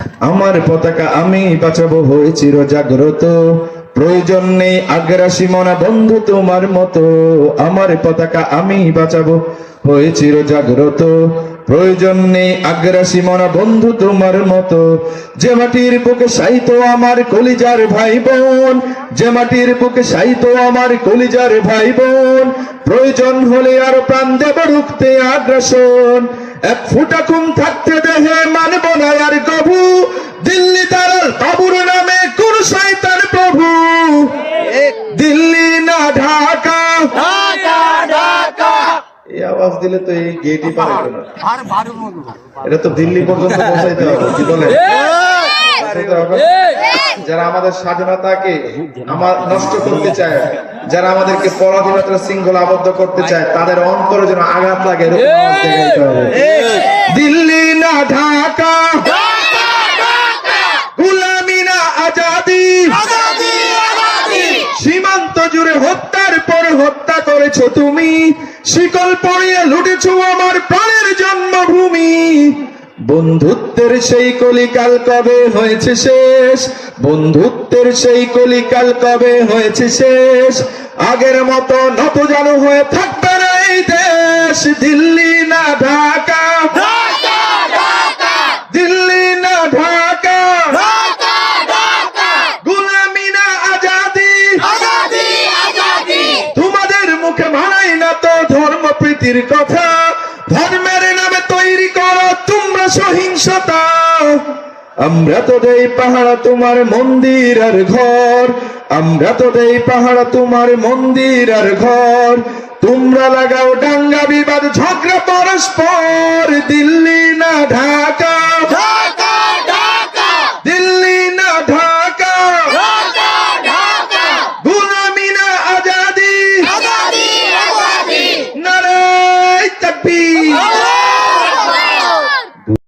আমার পতাকা আমি বাঁচাবো, হয়ে চির জাগ্রত। প্রয়োজন নেই আগ্রাসী মনা বন্ধু তোমার মতো। আমার পতাকা আমি বাঁচাবো, হয়ে চির জাগ্রত। প্রয়োজন নেই আগ্রাসী মনা বন্ধু তোমার মতো। যে মাটির বুকে সাইতো আমার কলিজার ভাই বোন, যে মাটির বুকে সাইতো আমার কলিজার ভাই বোন, প্রয়োজন হলে আর প্রাণ দেব রুখতে আগ্রাসন। এক ফুটা খুন থাকতে দেহে মানব না আর কভু, দিল্লি দালাল বাবুর নামে কোন শয়তান প্রভু। দিল্লি না ঢাকা, এই আওয়াজ দিলে তো এই গেটই পারে না, এটা তো দিল্লি পর্যন্ত পৌঁছাইতে হবে। কি বলে? যারা আমাদের স্বাধীনতাকে নষ্ট করতে চায়, যারা আমাদেরকে পরাধীনতার শৃঙ্খলা আবদ্ধ করতে চায়, তাদের অন্তরে যেন আঘাত লাগে, দিল্লি না ঢাকা, গোলামি না আজাদি। সীমান্ত জুড়ে হত্যার পর হত্যা করেছো তুমি, শিকল পরিয়ে লুটেছো আমার প্রাণের জন্মভূমি। বন্ধুত্বের সেই কলিকাল কবে হয়েছে শেষ, বন্ধুত্বের সেই কলিকাল কবে হয়েছে শেষ। আগের মতো নত জানু হয়ে থাকবে না এই দেশ। দিল্লি না ঢাকা, দিল্লি না ঢাকা, গোলামি না আজাদি। তোমাদের মুখে মানাই না তো ধর্মপ্রীতির কথা, ধর্মের নামে তৈরি করো তোমরা সহিংসতা। আমরা তো দেই পাহারা তোমার মন্দির আর ঘর, আমরা তো দেই পাহারা তোমার মন্দির আর ঘর। তোমরা লাগাও দাঙ্গা বিবাদ ঝগড়া পরস্পর। দিল্লি না ঢাকা, দিল্লি না ঢাকা, গোলামি না আজাদি। নারে তাকবীর।